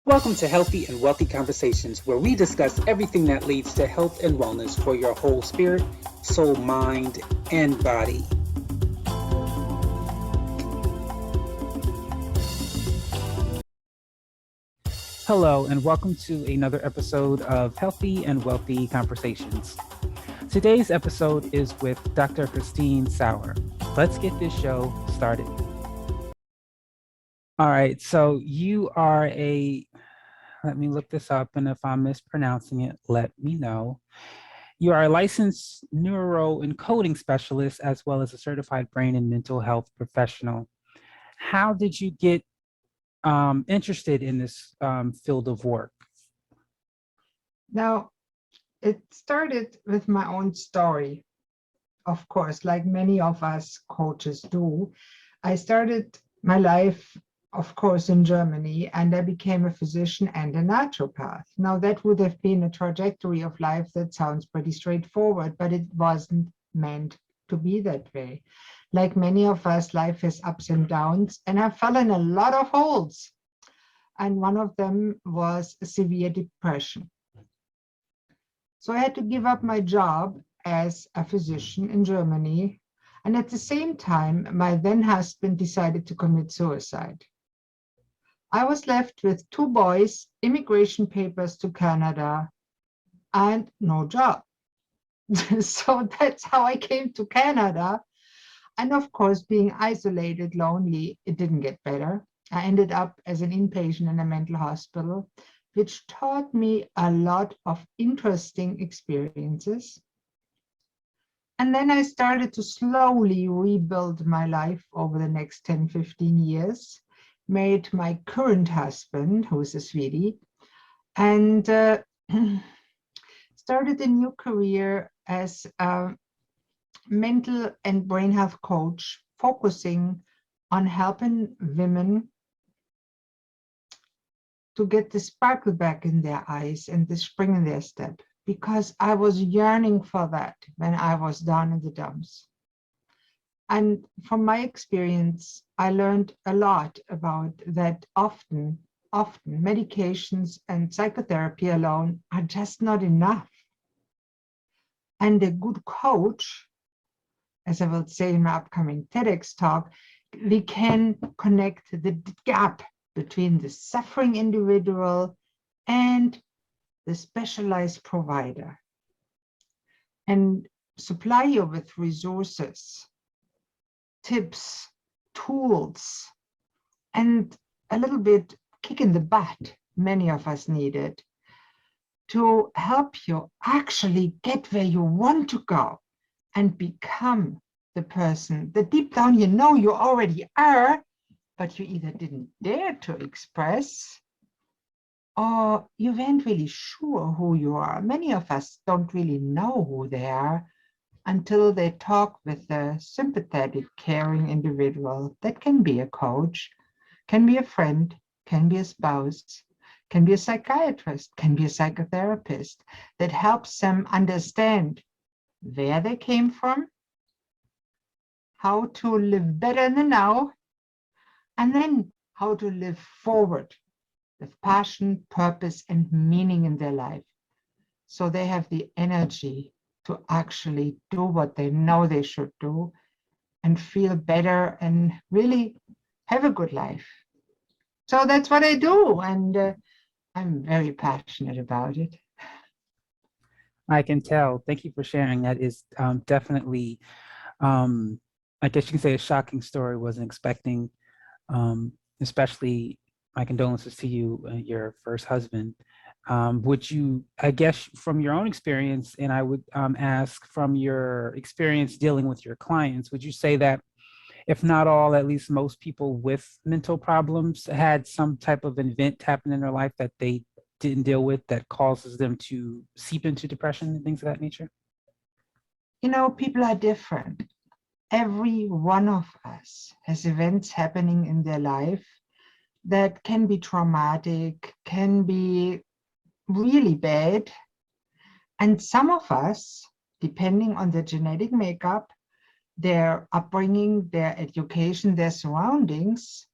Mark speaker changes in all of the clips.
Speaker 1: Welcome to Healthy and Wealthy Conversations, where we discuss everything that leads to health and wellness for your whole spirit, soul, mind, and body. Hello, and welcome to another episode of Healthy and Wealthy Conversations. Today's episode is with Dr. Christine Sauer. Let's get this show started. All right, so you are let me look this up, and if I'm mispronouncing it, let me know. You are a licensed neuroencoding specialist as well as a certified brain and mental health professional. How did you get interested in this field of work?
Speaker 2: Now, it started with my own story, of course, like many of us coaches do. I started my life, of course, in Germany, and I became a physician and a naturopath. Now, that would have been a trajectory of life that sounds pretty straightforward, but it wasn't meant to be that way. Like many of us, life has ups and downs, and I fell in a lot of holes. And one of them was severe depression. So I had to give up my job as a physician in Germany. And at the same time, my then husband decided to commit suicide. I was left with two boys, immigration papers to Canada, and no job. So that's how I came to Canada. And of course, being isolated, lonely, it didn't get better. I ended up as an inpatient in a mental hospital, which taught me a lot of interesting experiences. And then I started to slowly rebuild my life over the next 10, 15 years, married my current husband, who is a Swede, and started a new career as a mental and brain health coach, focusing on helping women to get the sparkle back in their eyes and the spring in their step, because I was yearning for that when I was down in the dumps. And from my experience, I learned a lot about that often medications and psychotherapy alone are just not enough. And a good coach, as I will say in my upcoming TEDx talk, we can connect the gap between the suffering individual and the specialized provider, and supply you with resources, tips, tools, and a little bit kick in the butt many of us needed to help you actually get where you want to go and become the person that deep down you know you already are, but you either didn't dare to express or you weren't really sure who you are. Many of us don't really know who they are until they talk with a sympathetic, caring individual. That can be a coach, can be a friend, can be a spouse, can be a psychiatrist, can be a psychotherapist that helps them understand where they came from, how to live better in the now, and then how to live forward with passion, purpose, and meaning in their life. So they have the energy to actually do what they know they should do and feel better and really have a good life. So that's what I do. And I'm very passionate about it.
Speaker 1: I can tell. Thank you for sharing. That is definitely, I guess you can say, a shocking story. Wasn't expecting, especially my condolences to you and your first husband. Would you, I guess, from your own experience, and I would ask from your experience dealing with your clients, would you say that if not all, at least most people with mental problems had some type of event happen in their life that they didn't deal with that causes them to seep into depression and things of that nature?
Speaker 2: You know, people are different. Every one of us has events happening in their life that can be traumatic, can be really bad. And some of us, depending on their genetic makeup, their upbringing, their education, their surroundings,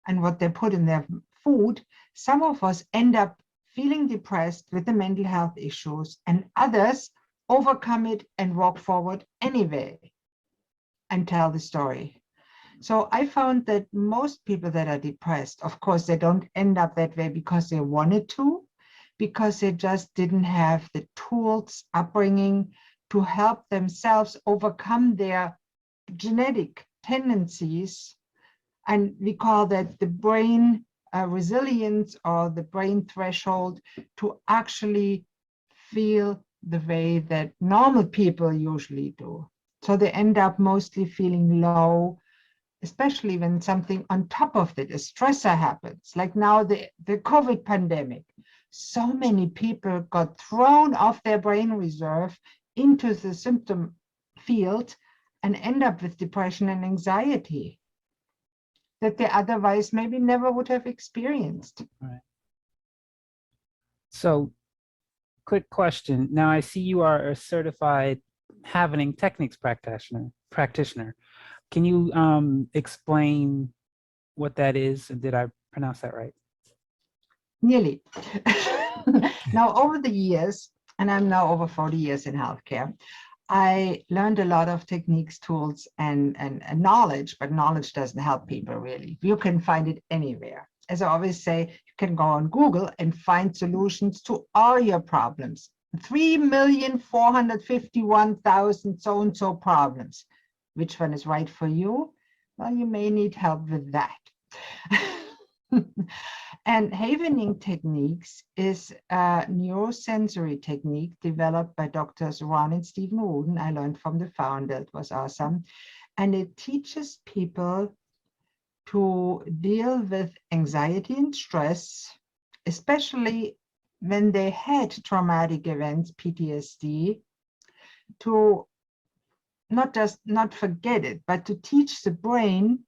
Speaker 2: and what they put in their food, some of us end up feeling depressed with the mental health issues, and others overcome it and walk forward anyway and tell the story. So I found that most people that are depressed, of course, they don't end up that way because they wanted to, because they just didn't have the tools, upbringing to help themselves overcome their genetic tendencies. And we call that the brain resilience, or the brain threshold, to actually feel the way that normal people usually do. So they end up mostly feeling low, especially when something on top of it, a stressor happens, like now the COVID pandemic. So many people got thrown off their brain reserve into the symptom field and end up with depression and anxiety that they otherwise maybe never would have experienced.
Speaker 1: Right. So, quick question. Now, I see you are a certified Havening techniques practitioner. Can you explain what that is? And did I pronounce that right?
Speaker 2: Nearly. Now, over the years, and I'm now over 40 years in healthcare, I learned a lot of techniques, tools, and knowledge, but knowledge doesn't help people really. You can find it anywhere. As I always say, you can go on Google and find solutions to all your problems. 3,451,000 so-and-so problems. Which one is right for you? Well, you may need help with that. And Havening techniques is a neurosensory technique developed by Drs. Ron and Stephen Wooden. I learned from the founder, it was awesome. And it teaches people to deal with anxiety and stress, especially when they had traumatic events, PTSD, to not forget it, but to teach the brain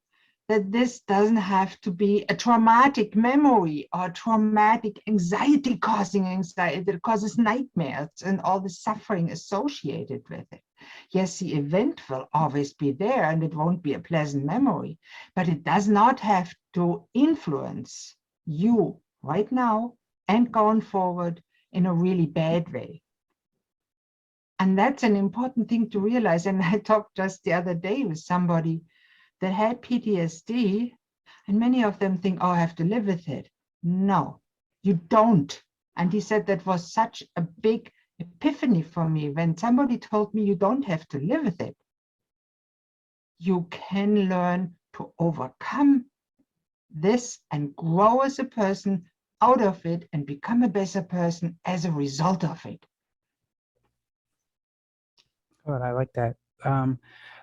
Speaker 2: that this doesn't have to be a traumatic memory or traumatic anxiety-causing anxiety that causes nightmares and all the suffering associated with it. Yes, the event will always be there and it won't be a pleasant memory, but it does not have to influence you right now and going forward in a really bad way. And that's an important thing to realize. And I talked just the other day with somebody that had PTSD, and many of them think, oh, I have to live with it. No, you don't. And he said that was such a big epiphany for me when somebody told me you don't have to live with it. You can learn to overcome this and grow as a person out of it and become a better person as a result of it.
Speaker 1: Good, I like that.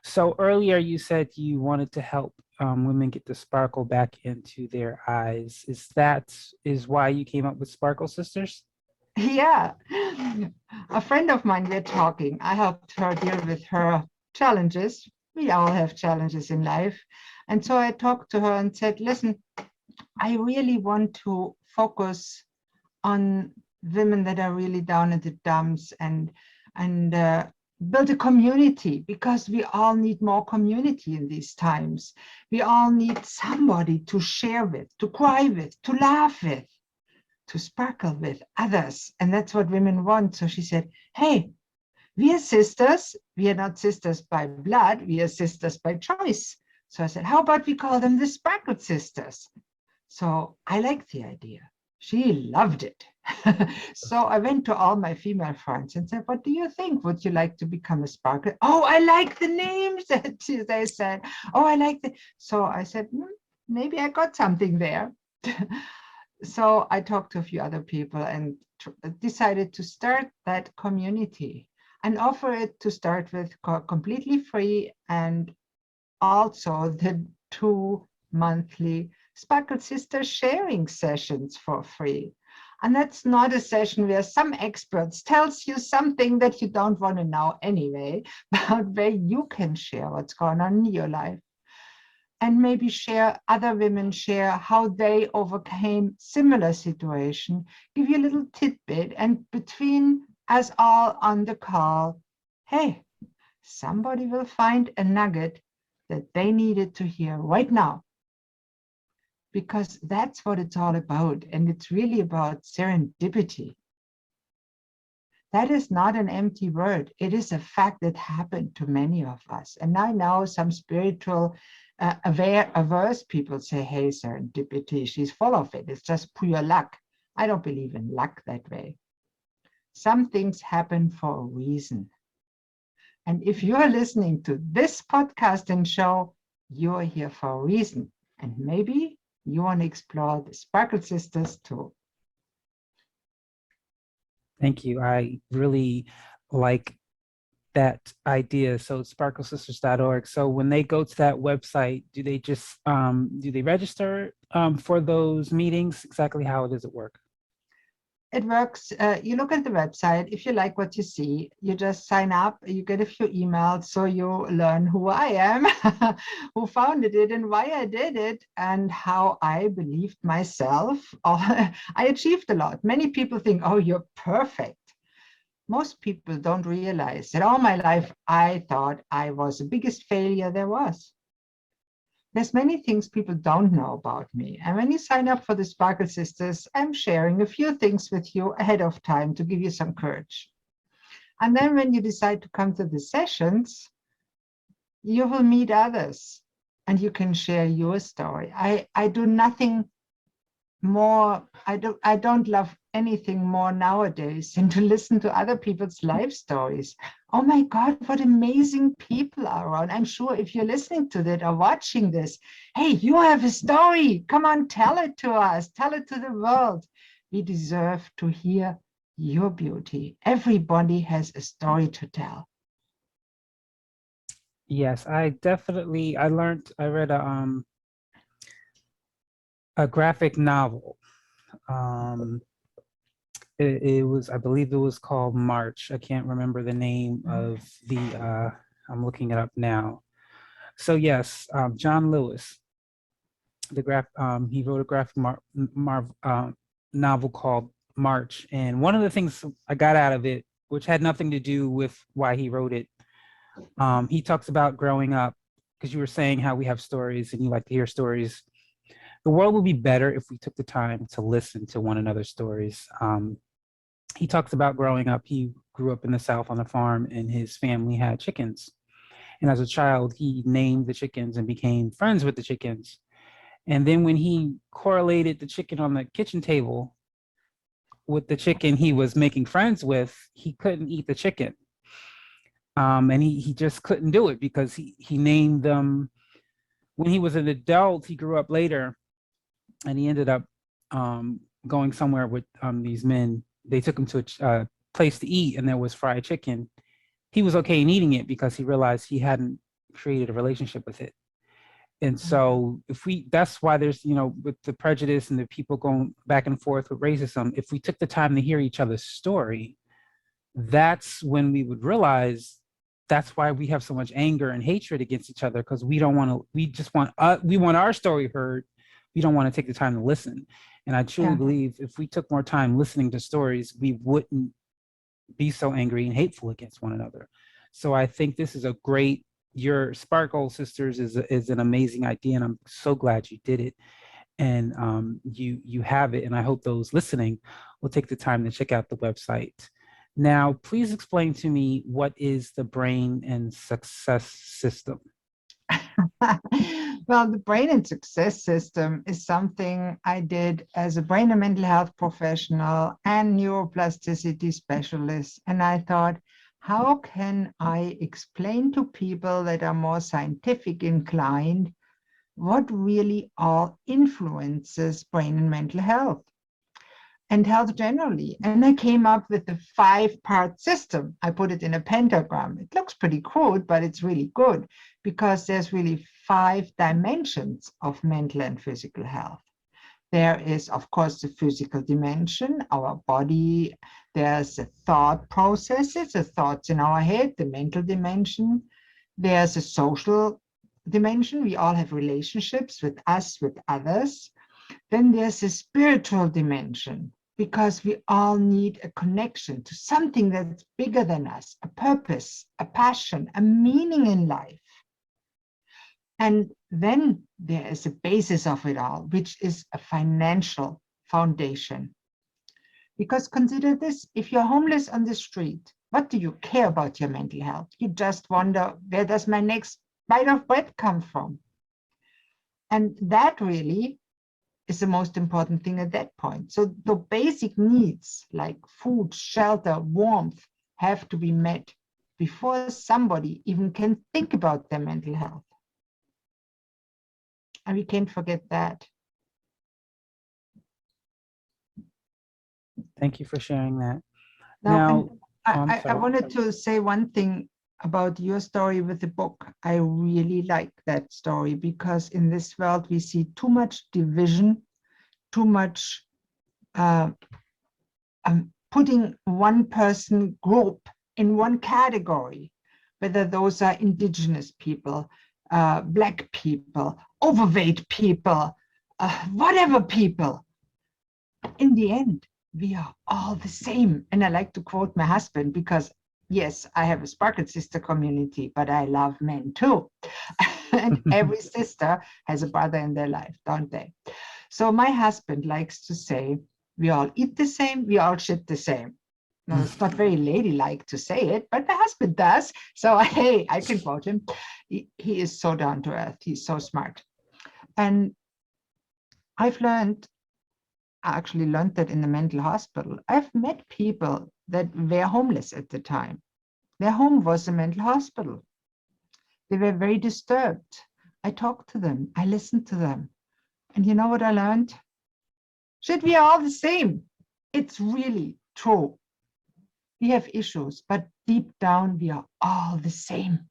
Speaker 1: So earlier you said you wanted to help women get the sparkle back into their eyes. Is why you came up with Sparkle Sisters?
Speaker 2: Yeah, a friend of mine, we're talking. I helped her deal with her challenges. We all have challenges in life. And so I talked to her and said, listen, I really want to focus on women that are really down in the dumps and build a community, because we all need more community in these times. We all need somebody to share with, to cry with, to laugh with, to sparkle with others. And that's what women want. So she said, hey, we are sisters. We are not sisters by blood. We are sisters by choice. So I said, how about we call them the Sparkle Sisters? So I liked the idea. She loved it. So I went to all my female friends and said, what do you think? Would you like to become a sparkle? Oh, I like the names, they said. Oh, I like the. So I said, maybe I got something there. So I talked to a few other people and decided to start that community and offer it to start with completely free, and also the 2 monthly Sparkle Sister sharing sessions for free. And that's not a session where some experts tells you something that you don't want to know anyway, but where you can share what's going on in your life. And maybe share, other women share how they overcame similar situation, give you a little tidbit, and between us all on the call, hey, somebody will find a nugget that they needed to hear right now. because that's what it's all about. And it's really about serendipity. That is not an empty word. It is a fact that happened to many of us. And I know some spiritual averse people say, hey, serendipity, she's full of it. It's just pure luck. I don't believe in luck that way. Some things happen for a reason. And if you're listening to this podcast and show, you're here for a reason. And maybe you want to explore the Sparkle Sisters too.
Speaker 1: Thank you. I really like that idea. So sparklesisters.org. So when they go to that website, do they just do they register for those meetings? Exactly how does it work?
Speaker 2: It works. You look at the website. If you like what you see, you just sign up. You get a few emails, so you learn who I am, who founded it, and why I did it, and how I believed myself. I achieved a lot. Many people think, "Oh, you're perfect." Most people don't realize that all my life I thought I was the biggest failure there was. There's many things people don't know about me. And when you sign up for the Sparkle Sisters, I'm sharing a few things with you ahead of time to give you some courage. And then when you decide to come to the sessions, you will meet others and you can share your story. I do nothing more, I don't love anything more nowadays than to listen to other people's life stories. Oh my God, what amazing people are around. I'm sure if you're listening to that or watching this, hey, you have a story. Come on, tell it to us, tell it to the world. We deserve to hear your beauty. Everybody has a story to tell.
Speaker 1: Yes, I read a graphic novel. It was, I believe it was called March. I can't remember the name of I'm looking it up now. So yes, John Lewis, he wrote a novel called March. And one of the things I got out of it, which had nothing to do with why he wrote it, he talks about growing up, because you were saying how we have stories and you like to hear stories. The world would be better if we took the time to listen to one another's stories. He talks about growing up. He grew up in the South on a farm, and his family had chickens. And as a child, he named the chickens and became friends with the chickens. And then when he correlated the chicken on the kitchen table with the chicken he was making friends with, he couldn't eat the chicken. And he just couldn't do it because he named them. When he was an adult, he grew up later, and he ended up going somewhere with these men. They took him to a place to eat, and there was fried chicken. He was okay in eating it because he realized he hadn't created a relationship with it. And so that's why there's, with the prejudice and the people going back and forth with racism, if we took the time to hear each other's story, that's when we would realize that's why we have so much anger and hatred against each other, because we want our story heard. We don't want to take the time to listen. And I truly believe if we took more time listening to stories, we wouldn't be so angry and hateful against one another. So I think this is your Sparkle Sisters is an amazing idea, and I'm so glad you did it. And you have it, and I hope those listening will take the time to check out the website. Now, please explain to me, what is the Brain and Success System?
Speaker 2: Well, the Brain and Success System is something I did as a brain and mental health professional and neuroplasticity specialist. And I thought, how can I explain to people that are more scientific inclined what really all influences brain and mental health? And health generally. And I came up with a 5-part system. I put it in a pentagram. It looks pretty crude, but it's really good because there's really 5 dimensions of mental and physical health. There is, of course, the physical dimension, our body. There's the thought processes, the thoughts in our head, the mental dimension. There's a social dimension. We all have relationships with us, with others. Then there's a spiritual dimension, because we all need a connection to something that's bigger than us, a purpose, a passion, a meaning in life. And Then there is a basis of it all, which is a financial foundation. Because consider this, if you're homeless on the street, what do you care about your mental health? You just wonder, where does my next bite of bread come from? And that really is the most important thing at that point. So the basic needs like food, shelter, warmth have to be met before somebody even can think about their mental health. And we can't forget that.
Speaker 1: Thank you for sharing that.
Speaker 2: Now,
Speaker 1: I'm
Speaker 2: I
Speaker 1: sorry.
Speaker 2: wanted to say one thing about your story with the book. I really like that story because in this world we see too much division, too much putting one person group in one category, whether those are indigenous people, Black people, overweight people, whatever people. In the end, we are all the same. And I like to quote my husband because, yes, I have a Sparkle sister community, but I love men too. And every sister has a brother in their life, don't they? So my husband likes to say, we all eat the same, we all shit the same. Now, it's not very ladylike to say it, but my husband does. So, hey, I can quote him. He is so down to earth. He's so smart. And I've learned, I actually learned that in the mental hospital. I've met people that were homeless at the time. Their home was a mental hospital. They were very disturbed. I talked to them. I listened to them. And you know what I learned? Shit, we are all the same. It's really true. We have issues, but deep down, we are all the same.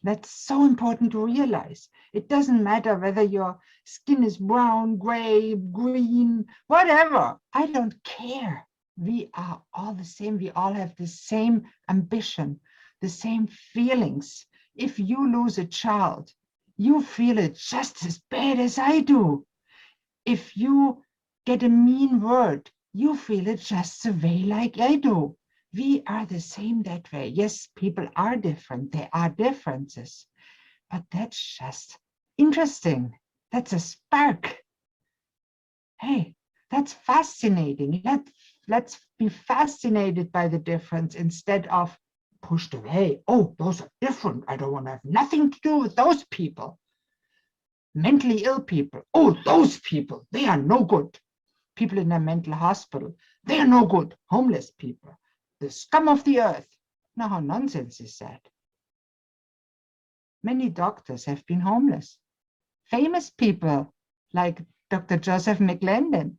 Speaker 2: That's so important to realize. It doesn't matter whether your skin is brown, gray, green, whatever. I don't care. We are all the same. We all have the same ambition, the same feelings. If you lose a child, you feel it just as bad as I do. If you get a mean word, you feel it just the way like I do. We are the same that way. Yes, people are different. There are differences, but that's just interesting. That's a spark. Hey, that's fascinating. Let's be fascinated by the difference instead of pushed away. Oh, those are different. I don't want to have nothing to do with those people. Mentally ill people. Oh, those people, they are no good. People in a mental hospital, they are no good. Homeless people, the scum of the earth. Now, how nonsense is that? Many doctors have been homeless. Famous people like Dr. Joseph McClendon,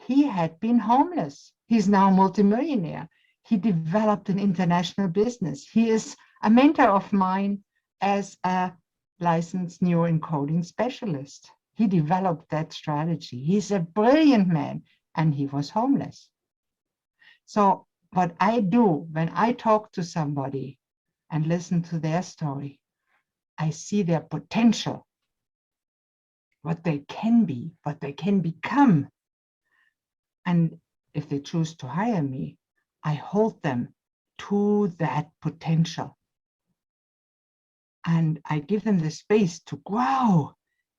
Speaker 2: he had been homeless. He's now a multimillionaire. He developed an international business. He is a mentor of mine as a licensed neuroencoding specialist. He developed that strategy. He's a brilliant man, and he was homeless. So what I do when I talk to somebody and listen to their story, I see their potential, what they can be, what they can become. And if they choose to hire me, I hold them to that potential. And I give them the space to grow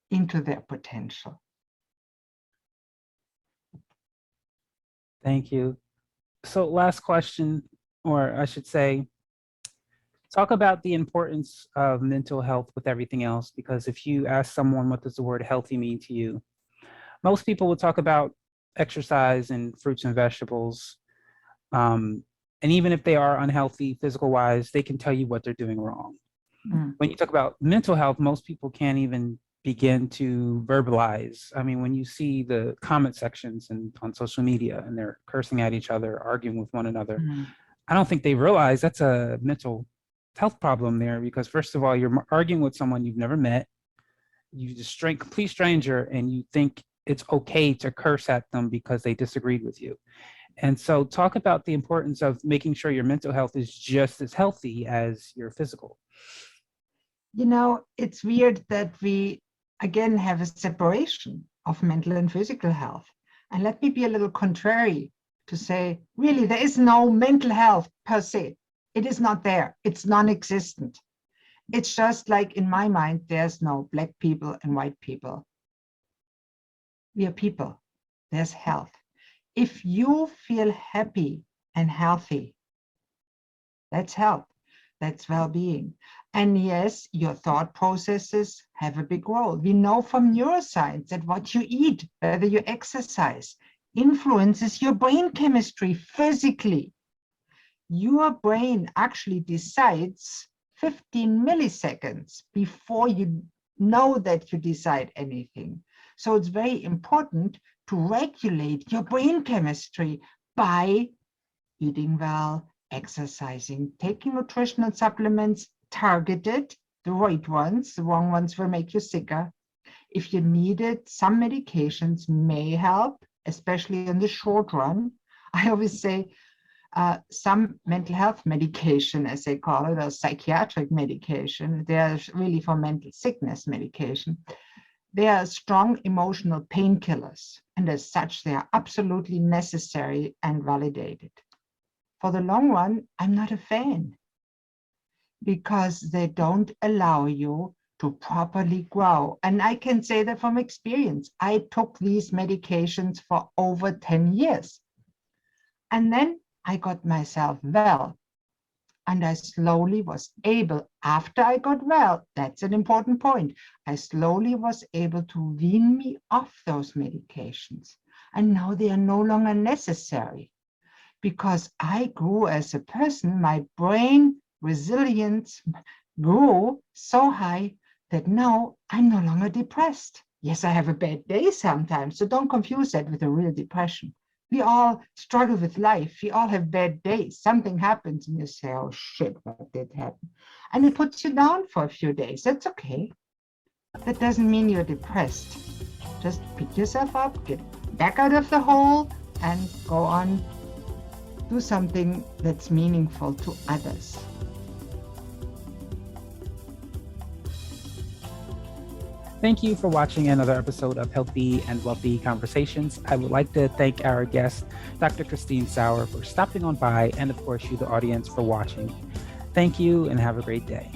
Speaker 2: into their potential.
Speaker 1: Thank you. So last question, or I should say, talk about the importance of mental health with everything else, because if you ask someone what does the word healthy mean to you, most people will talk about exercise and fruits and vegetables. And even if they are unhealthy physical wise, they can tell you what they're doing wrong. When you talk about mental health, most people can't even begin to verbalize. I mean, when you see the comment sections and on social media and they're cursing at each other, arguing with one another, I don't think they realize that's a mental health problem there, because first of all, you're arguing with someone you've never met, you just complete stranger, and you think it's okay to curse at them because they disagreed with you. And so talk about the importance of making sure your mental health is just as healthy as your physical.
Speaker 2: You know, it's weird that we, again, have a separation of mental and physical health. And let me be a little contrary to say, really, there is no mental health per se. It is not there. It's non-existent. It's just like in my mind, there's no black people and white people. We are people. There's health. If you feel happy and healthy, that's health. That's well-being. And yes, your thought processes have a big role. We know from neuroscience that what you eat, whether you exercise, influences your brain chemistry physically. Your brain actually decides 15 milliseconds before you know that you decide anything. So it's very important to regulate your brain chemistry by eating well, exercising, taking nutritional supplements, targeted, the right ones, the wrong ones will make you sicker. If you need it, some medications may help, especially in the short run. I always say some mental health medication, as they call it, or psychiatric medication, they're really for mental sickness medication. They are strong emotional painkillers, and as such, they are absolutely necessary and validated. For the long run, I'm not a fan because they don't allow you to properly grow. And I can say that from experience. I took these medications for over 10 years. And then I got myself well. And I slowly was able, after I got well, that's an important point, I slowly was able to wean me off those medications. And now they are no longer necessary. Because I grew as a person, my brain resilience grew so high that now I'm no longer depressed. Yes, I have a bad day sometimes, so don't confuse that with a real depression. We all struggle with life. We all have bad days. Something happens and you say, oh shit, what did happen? And it puts you down for a few days. That's okay. That doesn't mean you're depressed. Just pick yourself up, get back out of the hole, and go on. Do something that's meaningful to others.
Speaker 1: Thank you for watching another episode of Healthy and Wealthy Conversations. I would like to thank our guest, Dr. Christine Sauer, for stopping on by, and of course, you, the audience, for watching. Thank you and have a great day.